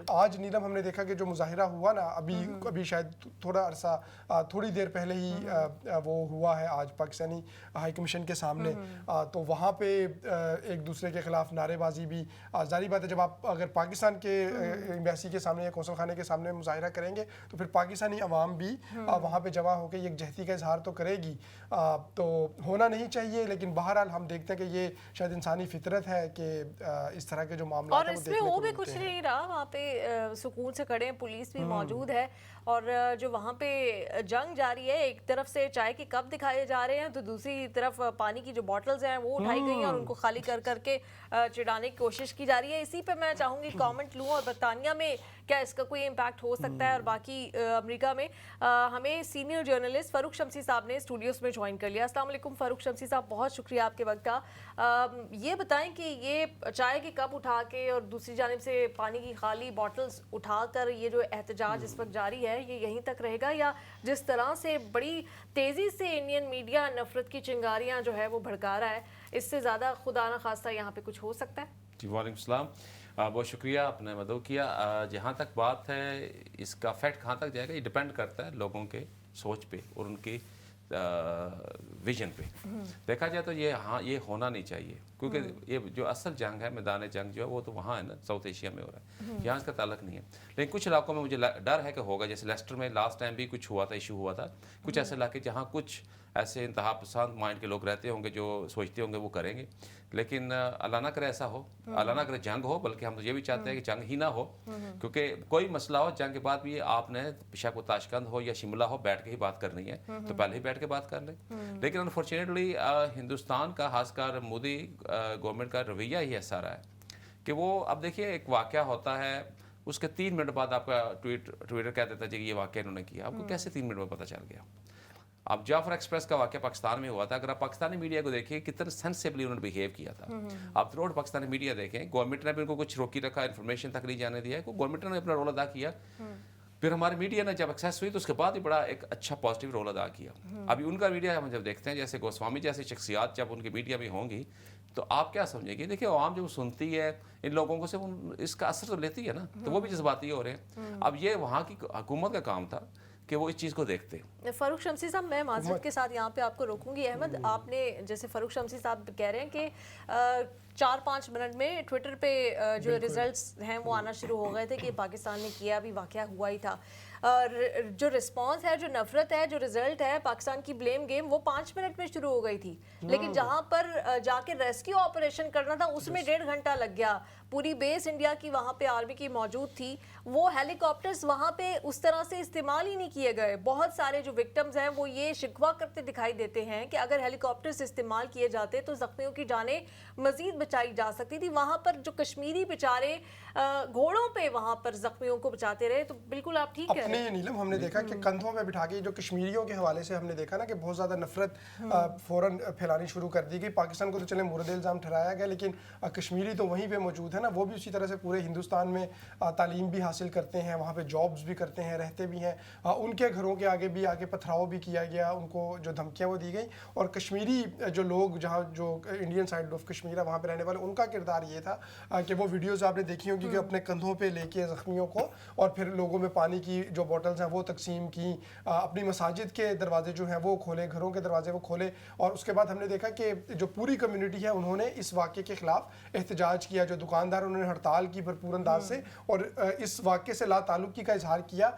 آج نیلم ہم نے دیکھا کہ جو مظاہرہ ہوا نا ابھی شاید تھوڑا عرصہ تھوڑی دیر پہلے ہی وہ ہوا ہے آج پاکستانی ہائی کمیشن کے سامنے، تو وہاں پہ ایک دوسرے کے خلاف نعرے بازی بھی، ظاہری بات ہے جب آپ اگر پاکستان کے ایمبیسی کے سامنے یا قونصل خانے کے سامنے مظاہرہ کریں گے تو پھر پاکستانی عوام بھی وہاں پہ جمع ہو کے یکجہتی کا اظہار تو کرے گی، تو ہونا نہیں چاہیے، لیکن بہرحال ہم دیکھتے ہیں کہ یہ شاید انسانی فطرت ہے کہ اس طرح کے جو معاملات اور اس میں وہ بھی کچھ نہیں رہا، وہاں پہ سکون سے کھڑے ہیں، پولیس بھی موجود ہے، اور جو وہاں پہ جنگ جاری ہے، ایک طرف سے چائے کے کپ دکھائے جا رہے ہیں تو دوسری طرف پانی کی جو بوٹلز ہیں وہ اٹھائی گئی ہیں اور ان کو خالی کر کر کے چڑھانے کی کوشش کی جا رہی ہے۔ اسی پہ میں چاہوں گی کامنٹ لوں، اور برطانیہ میں کیا اس کا کوئی امپیکٹ ہو سکتا ہے، اور باقی امریکہ میں ہمیں سینئر جرنلسٹ فاروق شمسی صاحب نے اسٹوڈیوز میں جوائن کر لیا۔ السلام علیکم فاروق شمسی صاحب، بہت شکریہ آپ کے وقت کا۔ یہ بتائیں کہ یہ چائے کے کپ اٹھا کے اور دوسری جانب سے پانی کی خالی بوٹلز اٹھا کر یہ جو احتجاج اس وقت جاری ہے یہ یہیں تک رہے گا، یا جس طرح سے بڑی تیزی سے انڈین میڈیا نفرت کی چنگاریاں جو ہے وہ بھڑکا رہا ہے، اس سے زیادہ خدا نہ خواستہ یہاں پہ کچھ ہو سکتا ہے؟ جی وعلیکم السلام، بہت شکریہ آپ نے مدعو کیا۔ جہاں تک بات ہے اس کا افیکٹ کہاں تک جائے گا، یہ ڈیپینڈ کرتا ہے لوگوں کے سوچ پہ اور ان کی ویژن پہ۔ دیکھا جائے تو یہ ہونا نہیں چاہیے، کیونکہ یہ جو اصل جنگ ہے، میدان جنگ جو ہے وہ تو وہاں ہے نا، ساؤتھ ایشیا میں ہو رہا ہے، یہاں اس کا تعلق نہیں ہے۔ لیکن کچھ علاقوں میں مجھے ڈر ہے کہ ہوگا، جیسے لیسٹر میں لاسٹ ٹائم بھی کچھ ہوا تھا، ایشو ہوا تھا، کچھ ایسے علاقے جہاں کچھ ایسے انتہا پسند مائنڈ کے لوگ رہتے ہوں گے جو سوچتے ہوں گے وہ کریں گے، لیکن اللہ نہ کرے ایسا ہو، اللہ نہ کرے جنگ ہو، بلکہ ہم تو یہ بھی چاہتے ہیں کہ جنگ ہی نہ ہو، کیونکہ کوئی مسئلہ ہو جنگ کے بعد بھی آپ نے شک و تاشقند ہو یا شملہ ہو بیٹھ کے ہی بات کرنی ہے تو پہلے ہی بیٹھ کے بات کر لیں۔ لیکن انفارچونیٹلی ہندوستان کا خاص کر مودی گورنمنٹ کا رویہ ہی ایسا رہا ہے کہ وہ اب دیکھیے ایک واقعہ ہوتا ہے، اس کے 3 منٹ بعد آپ کا ٹویٹر کہہ دیتا ہے کہ یہ واقعہ انہوں نے کیا، آپ کو کیسے 3 منٹ میں پتہ چل گیا؟ اب جعفر ایکسپریس کا واقعہ پاکستان میں ہوا تھا، اگر آپ پاکستانی میڈیا کو دیکھیں کتنا سینسیبلی انہوں نے بیہیو کیا تھا، آپ تھروٹ پاکستانی میڈیا دیکھیں، گورنمنٹ نے بھی ان کو کچھ روکی رکھا، انفارمیشن تک نہیں جانے دیا، گورنمنٹ نے اپنا رول ادا کیا، پھر ہمارے میڈیا نے جب ایکسیس ہوئی تو اس کے بعد ہی بڑا ایک اچھا پازیٹیو رول ادا کیا۔ ابھی ان کا میڈیا ہم جب دیکھتے ہیں، جیسے گوسوامی جیسی شخصیات جب ان کی میڈیا میں ہوں گی تو آپ کیا سمجھیں گے؟ دیکھیں عوام جو سنتی ہے ان لوگوں کو سے اس کا اثر تو لیتی ہے نا، تو وہ بھی جذباتی ہو رہے ہیں۔ اب یہ وہاں کی حکومت کا کام تھا کہ وہ اس چیز کو دیکھتے۔ فاروق شمسی صاحب میں معذرت کے ساتھ یہاں پہ آپ کو روکوں گی۔ احمد، آپ نے جیسے فاروق شمسی صاحب کہہ رہے ہیں کہ 4-5 منٹ میں ٹویٹر پہ جو ریزلٹس ہیں وہ آنا شروع ہو گئے تھے کہ پاکستان نے کیا، بھی واقعہ ہوا ہی تھا، جو رسپانس ہے، جو نفرت ہے، جو رزلٹ ہے پاکستان کی بلیم گیم وہ 5 منٹ میں شروع ہو گئی تھی، لیکن جہاں پر جا کے ریسکیو آپریشن کرنا تھا اس میں 1.5 گھنٹہ لگ گیا۔ پوری بیس انڈیا کی وہاں پہ آرمی کی موجود تھی، وہ ہیلی کاپٹرز وہاں پہ اس طرح سے استعمال ہی نہیں کیے گئے۔ بہت سارے جو وکٹمز ہیں وہ یہ شکوہ کرتے دکھائی دیتے ہیں کہ اگر ہیلی کاپٹرز استعمال کیے جاتے تو زخمیوں کی جانیں مزید بچائی جا سکتی تھی۔ وہاں پر جو کشمیری بیچارے گھوڑوں پہ وہاں پر زخمیوں کو بچاتے رہے، تو بالکل آپ ٹھیک ہے۔ نیلم ہم نے دیکھا کہ کندھوں پہ بٹھا کے جو کشمیریوں کے حوالے سے ہم نے دیکھا نا کہ بہت زیادہ نفرت فوراً پھیلانی شروع کر دی گئی۔ پاکستان کو تو چلے مورد الزام ٹھہرایا گیا، لیکن کشمیری تو وہیں پہ موجود ہے نا، وہ بھی اسی طرح سے پورے ہندوستان میں تعلیم بھی حاصل کرتے ہیں، وہاں پہ جابز بھی کرتے ہیں، رہتے بھی ہیں، ان کے گھروں کے آگے بھی آگے پتھراؤ بھی کیا گیا، ان کو جو دھمکیاں وہ دی گئی، اور کشمیری جو لوگ جہاں جو انڈین سائڈ آف کشمیر ہے وہاں پہ رہنے والے، ان کا کردار یہ تھا کہ وہ ویڈیوز آپ نے دیکھی ہوگی کہ اپنے کندھوں پہ لے کے زخمیوں کو اور پھر لوگوں میں پانی کی جو بوٹلز ہیں وہ تقسیم کی، اپنی مساجد کے دروازے جو ہیں وہ کھولے، گھروں کے دروازے وہ کھولے، اور اس کے بعد ہم نے دیکھا کہ جو پوری کمیونٹی ہے انہوں نے اس واقعے کے خلاف احتجاج کیا، جو دکاندار انہوں نے ہڑتال کی بھرپور انداز سے، اور اس واقعے سے لا تعلقی کا اظہار کیا۔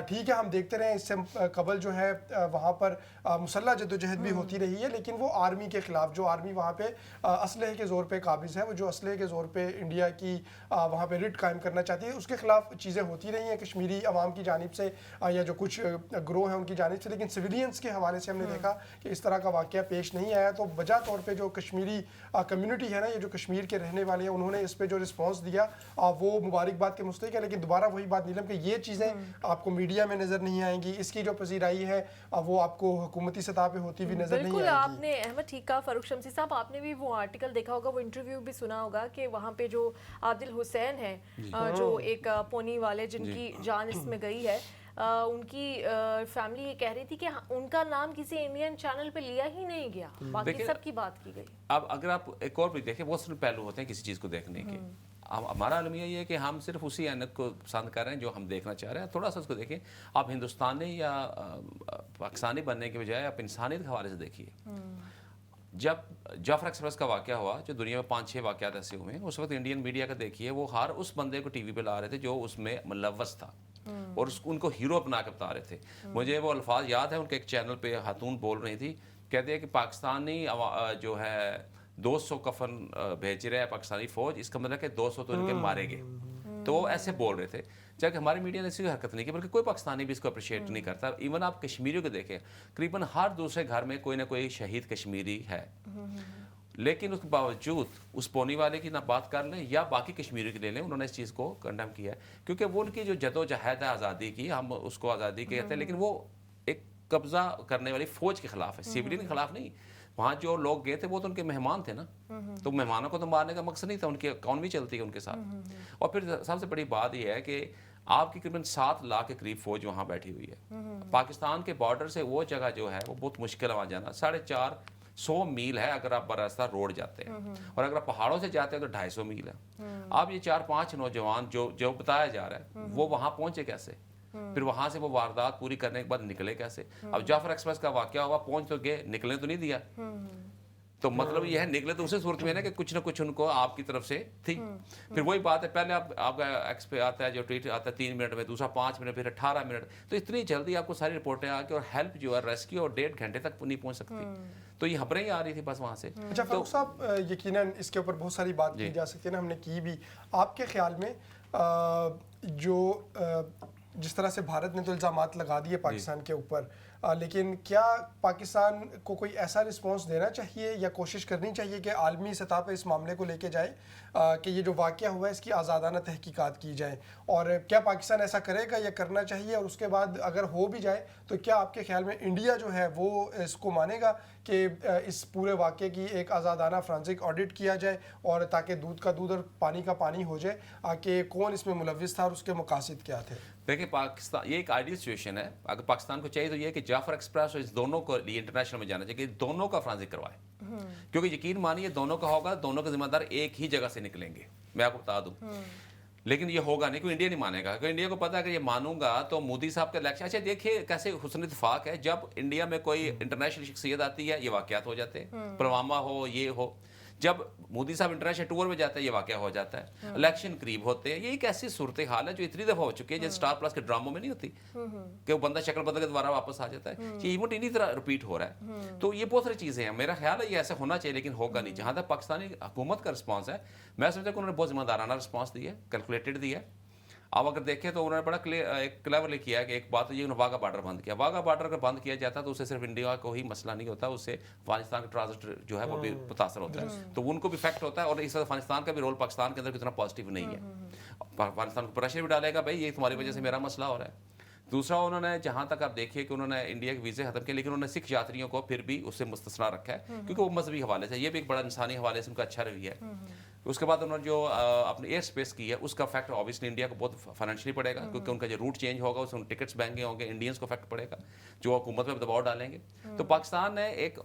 ٹھیک ہے، ہم دیکھتے رہے اس سے قبل جو ہے وہاں پر مسلح جدوجہد بھی ہوتی رہی ہے، لیکن وہ آرمی کے خلاف، جو آرمی وہاں پہ اسلحے کے زور پہ قابض ہے، وہ جو اسلحے کے زور پہ انڈیا کی وہاں پہ رٹ قائم کرنا چاہتی ہے، اس کے خلاف چیزیں ہوتی رہی ہیں کشمیری عوام کی جانب سے یا جو کچھ گروہ ہیں ان کی جانب سے، لیکن سویلینز کے حوالے سے ہم نے دیکھا کہ اس طرح کا واقعہ پیش نہیں آیا۔ تو وجہ طور پہ جو کشمیری کمیونٹی ہے نا، یہ جو کشمیر کے رہنے والے ہیں، انہوں نے اس پہ جو رسپانس دیا وہ مبارکباد کے مستحق ہے، لیکن دوبارہ وہی بات نیلم کہ یہ چیزیں آپ کو میڈیا میں نظر نہیں آئیں گی، اس کی جو پذیرائی ہے وہ آپ کو حکومتی سطح پہ ہوتی ہوئی نظر نہیں آئے گی۔ بالکل آپ نے احمد ٹھیک کہا۔ فاروق شمسی صاحب، آپ نے بھی وہ آرٹیکل دیکھا ہوگا، وہ انٹرویو بھی سنا ہوگا کہ وہاں پہ جو عادل حسین ہیں، جو ایک پونی والے جن کی جان اس میں گئی ہے، ان کی فیملی یہ کہہ رہی تھی کہ ان کا نام کسی انڈین چینل پہ لیا ہی نہیں گیا، باقی سب کی بات کی گئی۔ اب اگر آپ ایک اور بھی دیکھیں، بہت سارے پہلو ہوتے ہیں کسی چیز کو دیکھنے کے۔ ہمارا المیہ یہ ہے کہ ہم صرف اسی اینک کو پسند کر رہے ہیں جو ہم دیکھنا چاہ رہے ہیں. تھوڑا سا اس کو دیکھیں. آپ ہندوستانی یا پاکستانی بننے کے بجائے آپ انسانیت کے حوالے سے دیکھیے. جب جعفر ایکسپریس کا واقعہ ہوا, جو دنیا میں 5-6 واقعات ایسے ہوئے ہیں, اس وقت انڈین میڈیا کا دیکھیے, وہ ہر اس بندے کو ٹی وی پہ لا رہے تھے جو اس میں ملوث تھا اور ان کو ہیرو بنا کے بتا رہے تھے. مجھے وہ الفاظ یاد ہیں, ان کے ایک چینل پہ خاتون بول رہی تھی, کہتے ہیں کہ پاکستانی جو ہے 200 کفن بھیج رہے ہیں پاکستانی فوج, اس کا مطلب کہ 200 تو ان کے مارے گئے. تو وہ ایسے بول رہے تھے, جبکہ ہماری میڈیا نے ایسی حرکت نہیں کی, بلکہ کوئی پاکستانی بھی اس کو اپریشیٹ نہیں کرتا. ایون آپ کشمیریوں کو دیکھیں, تقریباً ہر دوسرے گھر میں کوئی نہ کوئی شہید کشمیری ہے, لیکن اس کے باوجود اس پونی والے کی نہ بات کر لیں یا باقی کشمیری کی لے لیں, انہوں نے اس چیز کو کنڈیم کیا ہے, کیونکہ وہ ان کی جو جدوجہد ہے آزادی کی, ہم اس کو آزادی کہتے ہیں, لیکن وہ ایک قبضہ کرنے والی فوج کے خلاف ہے, سیولین کے خلاف نہیں. وہاں جو لوگ گئے تھے وہ تو ان کے مہمان تھے نا, تو مہمانوں کو تو مارنے کا مقصد نہیں تھا, ان کی اکانومی چلتی ہے ان کے ساتھ. اور پھر سب سے بڑی بات یہ ہے کہ آپ کی تقریباً 7 لاکھ کے قریب فوج وہاں بیٹھی ہوئی ہے. پاکستان کے بارڈر سے وہ جگہ جو ہے وہ بہت مشکل ہے وہاں جانا, 450 میل ہے اگر آپ براستہ روڈ جاتے ہیں, اور اگر آپ پہاڑوں سے جاتے ہیں تو 250 میل ہے. آپ یہ 4-5 نوجوان جو بتایا جا رہا ہے وہ وہاں پہنچے کیسے, پھر وہاں سے وہ واردات پوری کرنے کے بعد نکلے کیسے. اب جعفر ایکسپریس کا واقعہ ہوا, پہنچ تو گئے, نکلنے تو نہیں دیا. تو مطلب یہ ہے نکلے تو اسی صورت میں ہے کہ کچھ نہ کچھ ان کو آپ کی طرف سے تھی. پھر وہی بات ہے, پہلے آپ کا ایکس پہ آتا ہے جو ٹویٹ آتا ہے 3 منٹ میں, دوسرا 5 منٹ, پھر 18 منٹ, تو اتنی جلدی آپ کو ساری رپورٹیں آ کے, اور ہیلپ جو ہے ریسکیو اور 1.5 گھنٹے تک نہیں پہنچ سکتی. تو یہ خبریں ہی آ رہی تھی بس وہاں سے. اچھا فاروق صاحب, یقیناً اس کے اوپر بہت ساری بات کی جا سکتی ہے نا, ہم نے کی بھی. آپ کے خیال میں جو جس طرح سے بھارت نے تو الزامات لگا دیے پاکستان کے اوپر, لیکن کیا پاکستان کو کوئی ایسا رسپانس دینا چاہیے یا کوشش کرنی چاہیے کہ عالمی سطح پہ اس معاملے کو لے کے جائے کہ یہ جو واقعہ ہوا ہے اس کی آزادانہ تحقیقات کی جائیں, اور کیا پاکستان ایسا کرے گا یا کرنا چاہیے, اور اس کے بعد اگر ہو بھی جائے تو کیا آپ کے خیال میں انڈیا جو ہے وہ اس کو مانے گا کہ اس پورے واقعے کی ایک آزادانہ فرانسک آڈٹ کیا جائے, اور تاکہ دودھ کا دودھ اور پانی کا پانی ہو جائے کہ کون اس میں ملوث تھا اور اس کے مقاصد کیا تھے؟ دیکھیں پاکستان یہ ایک آئیڈیل سچویشن ہے. اگر پاکستان کو چاہیے تو یہ کہ جعفر ایکسپریس اور اس دونوں کو لیے انٹرنیشنل میں جانا چاہیے کہ دونوں کا فرانسک کروائے, کیونکہ یقین مانیے دونوں کا ہوگا, دونوں کے ذمہ دار ایک ہی جگہ سے نکلیں گے, میں آپ کو بتا دوں. لیکن یہ ہوگا نہیں, کیونکہ انڈیا نہیں مانے گا, کیونکہ انڈیا کو پتا ہے کہ یہ مانوں گا تو مودی صاحب کا الیکشن. اچھا دیکھیے کیسے حسن اتفاق ہے, جب انڈیا میں کوئی انٹرنیشنل شخصیت آتی ہے یہ واقعات ہو جاتے ہیں, پلوامہ ہو یہ ہو. جب مودی صاحب انٹرنیشنل ٹور میں جاتے ہیں یہ واقعہ ہو جاتا ہے. الیکشن قریب ہوتے ہیں, یہ ایک ایسی صورتحال ہے جو اتنی دفعہ ہو چکی ہے, جیسے اسٹار پلس کے ڈراموں میں نہیں ہوتی کہ وہ بندہ شکل بدل کے دوبارہ واپس آ جاتا ہے, یہ ایونٹ انہی طرح رپیٹ ہو رہا ہے. تو یہ بہت ساری چیزیں ہیں, میرا خیال ہے یہ ایسا ہونا چاہیے, لیکن ہوگا نہیں. جہاں تک پاکستانی حکومت کا رسپانس ہے, میں سمجھتا ہوں کہ انہوں نے بہت ذمہ دارانہ رسپانس دیا ہے, کیلکولیٹڈ دیا ہے. اب اگر دیکھیں تو انہوں نے بڑا کلیورلی کیا ہے کہ ایک بات یہ انہوں نے واگا بارڈر بند کیا. واگا بارڈر اگر بند کیا جاتا تو اس سے صرف انڈیا کو ہی مسئلہ نہیں ہوتا, اس سے افغانستان کا ٹرانزٹ جو ہے وہ بھی متاثر ہوتا ہے, تو ان کو بھی افیکٹ ہوتا ہے. اور اس طرح افغانستان کا بھی رول پاکستان کے اندر کتنا پازیٹیو نہیں ہے. افغانستان کو پریشر بھی ڈالے گا, بھائی یہ تمہاری وجہ سے میرا مسئلہ ہو رہا ہے. دوسرا انہوں نے جہاں تک آپ دیکھیے کہ انہوں نے انڈیا کے ویزے ختم کیے, لیکن انہوں نے سکھ یاتریوں کو پھر بھی اس سے مستثنا رکھا ہے, کیونکہ وہ مذہبی حوالے سے, یہ بھی ایک بڑا انسانی حوالے سے ان کا اچھا رویہ ہے. اس کے بعد انہوں نے جو اپنے ایئر اسپیس کی ہے اس کا افیکٹ اوبیسلی انڈیا کو بہت فائنینشلی پڑے گا, کیونکہ ان کا جو روٹ چینج ہوگا اس میں ٹکٹس مہنگے ہوں گے, انڈینس کو افیکٹ پڑے گا جو حکومت پہ دباؤ ڈالیں گے. تو پاکستان نے ایک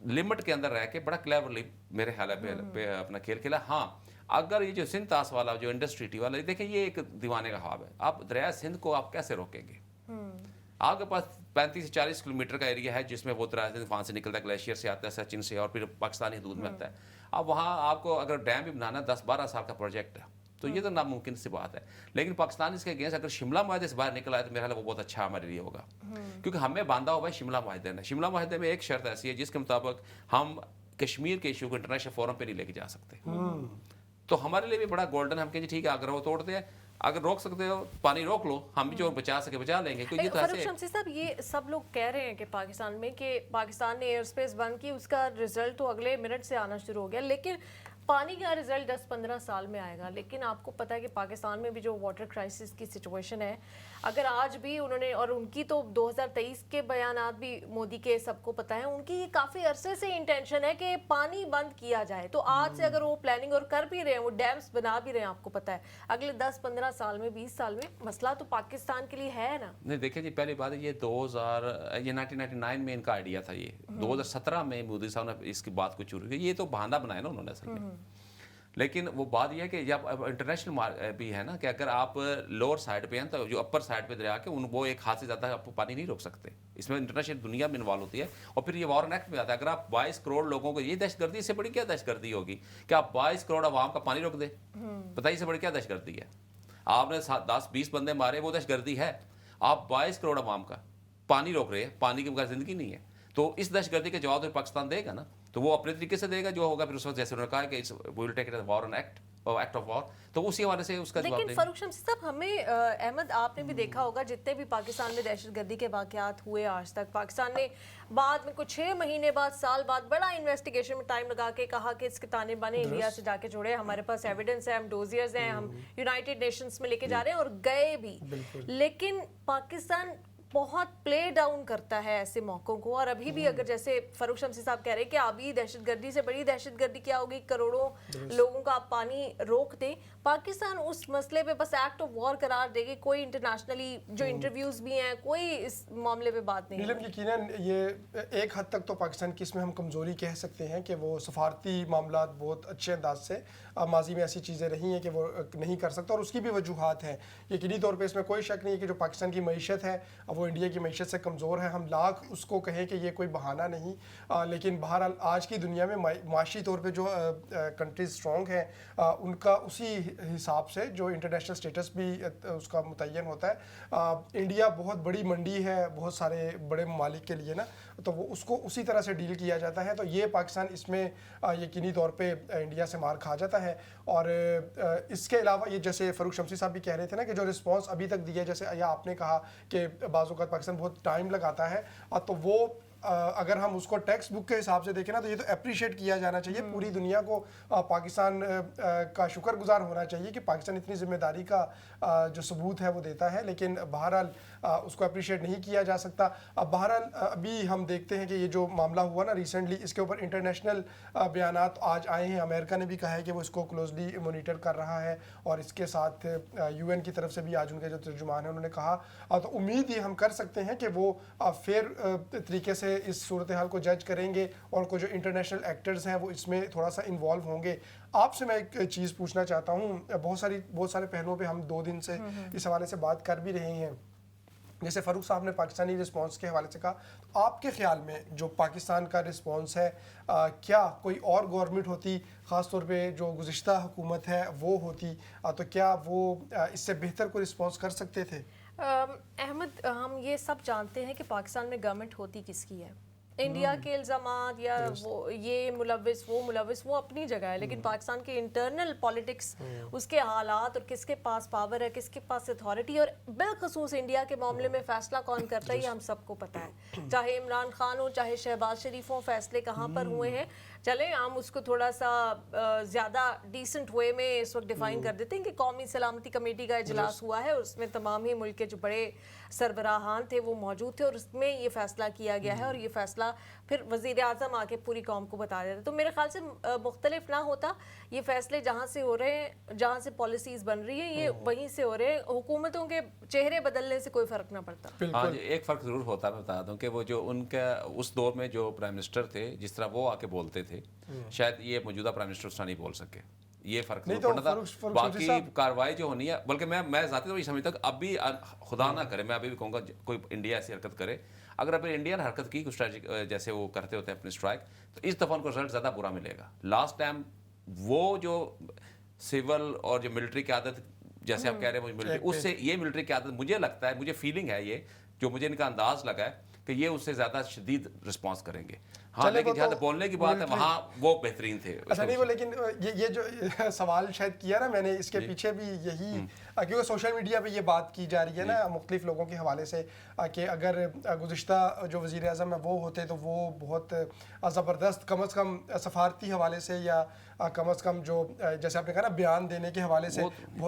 لمٹ کے اندر رہ کے بڑا کلیورلی میرے خیال پہ اپنا کھیل کھیلا. ہاں اگر یہ جو سندھ تاس والا جو انڈسٹریٹی والا, دیکھیں یہ ایک دیوانے کا خواب ہے. آپ دریائے سندھ کو آپ کیسے روکیں گے؟ آپ کے پاس 35 سے 40 کلومیٹر کا ایریا ہے جس میں وہ دریائے سندھ وہاں سے نکلتا ہے, گلیشیئر سے آتا ہے, سچن سے, اور پھر پاکستانی حدود میں آتا ہے. اب وہاں آپ کو اگر ڈیم بھی بنانا 10-12 سال کا پروجیکٹ ہے, تو یہ تو ناممکن سی بات ہے. لیکن پاکستان اس کے اگینسٹ اگر شملہ معاہدے سے باہر نکل آئے تو میرا خیال وہ بہت اچھا ہمارے لیے ہوگا, کیونکہ ہمیں باندھا ہوا ہے شملہ معاہدے نے. شملہ معاہدے میں ایک شرط ایسی ہے جس کے مطابق ہم کشمیر کے ایشو کو انٹرنیشنل فورم پہ نہیں لے کے جا سکتے. تو ہمارے لیے بھی بڑا گولڈن, ہم کہیں ٹھیک ہے اگر وہ توڑتے ہیں, اگر روک سکتے ہو پانی روک لو, ہم بھی جو بچا سکے بچا لیں گے. فاروق شمسی صاحب, یہ سب لوگ کہہ رہے ہیں کہ پاکستان میں کہ پاکستان نے ایئر اسپیس بند کی, اس کا رزلٹ تو اگلے منٹ سے آنا شروع ہو گیا, لیکن پانی کا رزلٹ 10-15 سال میں آئے گا. لیکن آپ کو پتہ ہے کہ پاکستان میں بھی جو واٹر کرائسس کی سچویشن ہے, اگر آج بھی انہوں نے, اور ان کی تو 2023 کے بیانات بھی مودی کے سب کو پتہ ہے, ان کی یہ کافی عرصے سے انٹینشن ہے کہ پانی بند کیا جائے. تو آج سے اگر وہ پلاننگ اور کر بھی رہے ہیں, وہ ڈیمز بنا بھی رہے ہیں, آپ کو پتہ ہے اگلے 10-15 سال میں 20 سال میں مسئلہ تو پاکستان کے لیے ہے نا. نہیں دیکھیں جی, پہلی بات ہے یہ 1999 میں ان کا آئیڈیا تھا, یہ 2017 میں مودی صاحب نے اس کی بات کو شروع کی. یہ تو بہانہ بنایا نا انہوں نے اصل میں. لیکن وہ بات یہ ہے کہ جب انٹرنیشنل بھی ہے نا کہ اگر آپ لوور سائڈ پہ ہیں تو جو اپر سائڈ پہ دریا کے وہ ایک ہاتھ سے زیادہ آپ پانی نہیں روک سکتے. اس میں انٹرنیشنل دنیا میں انوالو ہوتی ہے. اور پھر یہ وارن ایکٹ میں آتا ہے. اگر آپ 22 کروڑ لوگوں کو, یہ دہشت گردی اس سے بڑی کیا دہشت گردی ہوگی کہ آپ 22 کروڑ عوام کا پانی روک دیں؟ بتائیے اس سے بڑی کیا دہشت گردی ہے؟ آپ نے 10-20 بندے مارے, وہ دہشت گردی ہے. آپ 22 کروڑ عوام کا پانی روک رہے ہیں, پانی کے بغیر زندگی نہیں ہے. تو اس دہشت گردی کے جواب تو پاکستان دے گا نا, تو وہ اپنے طریقے سے دے گا جو ہوگا. پھر اس وقت جیسے انہوں نے کہا کہ we will take it as war on act, act of war, تو اسی حوالے سے اس کا جواب لیکن دیں گے. فاروق شمسی صاحب, ہمیں احمد آپ نے بھی دیکھا ہوگا جتنے بھی پاکستان میں دہشت گردی کے واقعات ہوئے آج تک, پاکستان نے بعد میں کچھ 6 مہینے بعد, سال بعد بڑا انویسٹیگیشن میں ٹائم لگا کے کہا کہ اس کے تانے بانے انڈیا سے جا کے جوڑے, ہمارے پاس ایویڈنس ہے, ہم ڈوزیئرز ہیں, ہم یونائٹڈ نیشنز میں لے کے جا رہے ہیں, اور گئے بھی. لیکن پاکستان بہت پلے ڈاؤن کرتا ہے ایسے موقعوں کو. اور ابھی بھی اگر جیسے فاروق شمسی صاحب کہہ رہے ہیں کہ ابھی دہشت گردی سے بڑی دہشت گردی کیا ہوگی, کروڑوں لوگوں کا آپ پانی روک دیں, پاکستان اس مسئلے پہ بس ایکٹ آف وار قرار دے گی. کوئی انٹرنیشنلی جو انٹرویوز بھی ہیں, کوئی اس معاملے پہ بات نہیں. نیلم یقیناً یہ ایک حد تک تو پاکستان کی اس میں ہم کمزوری کہہ سکتے ہیں کہ وہ سفارتی معاملات بہت اچھے انداز سے, ماضی میں ایسی چیزیں رہی ہیں کہ وہ نہیں کر سکتا, اور اس کی بھی وجوہات ہیں. یقینی طور پہ اس میں کوئی شک نہیں ہے کہ جو پاکستان کی معیشت ہے وہ انڈیا کی معیشت سے کمزور ہے. ہم لاکھ اس کو کہیں کہ یہ کوئی بہانہ نہیں, لیکن بہرحال آج کی دنیا میں معاشی طور پہ جو کنٹریز اسٹرانگ ہیں ان کا اسی حساب سے جو انٹرنیشنل اسٹیٹس بھی اس کا متعین ہوتا ہے. انڈیا بہت بڑی منڈی ہے بہت سارے بڑے ممالک کے لیے نا, تو وہ اس کو اسی طرح سے ڈیل کیا جاتا ہے. تو یہ پاکستان اس میں یقینی طور پہ انڈیا سے مار کھا جاتا ہے. اور اس کے علاوہ یہ جیسے فاروق شمسی صاحب بھی کہہ رہے تھے نا کہ جو رسپانس ابھی تک دیا, جیسے یا آپ نے کہا کہ بعض اوقات پاکستان بہت ٹائم لگاتا ہے, تو وہ اگر ہم اس کو ٹیکسٹ بک کے حساب سے دیکھیں نا تو یہ تو اپریشیٹ کیا جانا چاہیے. پوری دنیا کو پاکستان کا شکر گزار ہونا چاہیے کہ پاکستان اتنی ذمہ داری کا جو ثبوت ہے وہ دیتا ہے, لیکن بہرحال اس کو اپریشیٹ نہیں کیا جا سکتا. بہرحال ابھی ہم دیکھتے ہیں کہ یہ جو معاملہ ہوا نا ریسنٹلی, اس کے اوپر انٹرنیشنل بیانات آج آئے ہیں. امریکہ نے بھی کہا ہے کہ وہ اس کو کلوزلی مانیٹر کر رہا ہے, اور اس کے ساتھ یو این کی طرف سے بھی آج ان کے جو ترجمان ہیں انہوں نے کہا. تو امید یہ ہم کر سکتے ہیں کہ وہ فیئر طریقے سے اس صورتحال کو جج کریں گے, اور جو انٹرنیشنل ایکٹرز ہیں وہ اس میں تھوڑا سا انوالو ہوں گے. آپ سے میں ایک چیز پوچھنا چاہتا ہوں, بہت سارے پہلوؤں پہ ہم 2 دن سے اس حوالے سے بات کر بھی رہے ہیں. جیسے فاروق صاحب نے پاکستانی رسپانس کے حوالے سے کہا, تو آپ کے خیال میں جو پاکستان کا رسپانس ہے, کیا کوئی اور گورنمنٹ ہوتی, خاص طور پہ جو گزشتہ حکومت ہے وہ ہوتی, تو کیا وہ اس سے بہتر کوئی رسپانس کر سکتے تھے؟ احمد, ہم یہ سب جانتے ہیں کہ پاکستان میں گورنمنٹ ہوتی کس کی ہے. انڈیا کے الزامات یا وہ یہ ملوث وہ ملوث وہ اپنی جگہ ہے, لیکن پاکستان کے انٹرنل پالیٹکس, اس کے حالات, اور کس کے پاس پاور ہے, کس کے پاس اتھارٹی, اور بالخصوص انڈیا کے معاملے میں فیصلہ کون کرتا ہے یہ ہم سب کو پتہ ہے. چاہے عمران خان ہو, چاہے شہباز شریف ہوں, فیصلے کہاں پر ہوئے ہیں. چلیں ہم اس کو تھوڑا سا زیادہ ڈیسنٹ وے میں اس وقت ڈیفائن کر دیتے ہیں کہ قومی سلامتی کمیٹی کا اجلاس ہوا ہے, اس میں تمام ہی ملک کے جو بڑے سربراہان تھے وہ موجود تھے, اور اس میں یہ فیصلہ کیا گیا ہے, اور یہ فیصلہ پھر وزیر اعظم آ کے پوری قوم کو بتا دیتا. تو میرے خیال سے مختلف نہ ہوتا, یہ فیصلے جہاں سے ہو رہے ہیں, جہاں سے پالیسیز بن رہی ہیں, یہ وہیں سے ہو رہے ہیں. حکومتوں کے چہرے بدلنے سے کوئی فرق نہ پڑتا. ہاں جی, ایک فرق ضرور ہوتا ہے. میں بتا دوں کہ وہ جو ان کا اس دور میں جو پرائم منسٹر تھے, جس طرح وہ آ کے بولتے تھے, شاید یہ موجودہ پرائم منسٹر اس طرح نہیں بول سکے. یہ فرق ضرور پڑنا تھا. باقی کارروائی جو ہونی ہے, بلکہ میں ذاتی طور پر سمجھتا ہوں کہ اب بھی خدا نہ کرے, میں ابھی بھی کہوں گا کوئی انڈیا ایسی حرکت کرے, اگر ابھی انڈیا نے حرکت کی اسٹریٹجک جیسے وہ کرتے ہوتے ہیں اپنے اسٹرائک, تو اس دفعہ ان کو رزلٹ زیادہ برا ملے گا. لاسٹ ٹائم وہ جو سول اور جو ملٹری قیادت, جیسے آپ کہہ رہے ہیں ملٹری, اس سے یہ ملٹری قیادت مجھے لگتا ہے, مجھے فیلنگ ہے یہ جو مجھے ان کا انداز لگا ہے کہ یہ اس سے زیادہ شدید رسپانس کریں گے. ہاں, لیکن جہاں بولنے کی بات ہے وہاں وہ بہترین تھے. اچھا نہیں, وہ لیکن یہ جو سوال شاید کیا نا میں نے, اس کے پیچھے بھی یہی, کیونکہ سوشل میڈیا پہ یہ بات کی جا رہی ہے نا مختلف لوگوں کے حوالے سے, کہ اگر گزشتہ جو وزیر اعظم ہے وہ ہوتے تو وہ بہت زبردست, کم از کم سفارتی حوالے سے, یا کم از کم جو جیسے آپ نے کہا نا بیان دینے کے حوالے سے,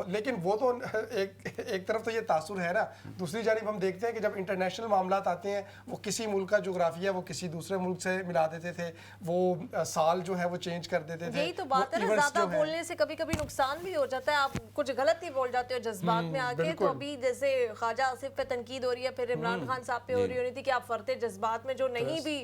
لیکن وہ تو ایک طرف تو یہ تاثر ہے نا, دوسری جانب ہم دیکھتے ہیں کہ جب انٹرنیشنل معاملات آتے ہیں, وہ کسی ملک کا جغرافیہ وہ کسی دوسرے ملک سے ملا دیتے تھے, وہ سال جو ہے وہ چینج کر دیتے تھے. یہی تو بات ہے نا, زیادہ بولنے سے کبھی کبھی نقصان بھی ہو جاتا ہے. آپ کچھ غلط ہی بول جاتے ہو جذبات میں آ کے. تو ابھی جیسے خواجہ آصف پہ تنقید ہو رہی ہے, پھر عمران خان صاحب پہ ہو رہی ہونی تھی کہ آپ فرتے جذبات میں جو نہیں بھی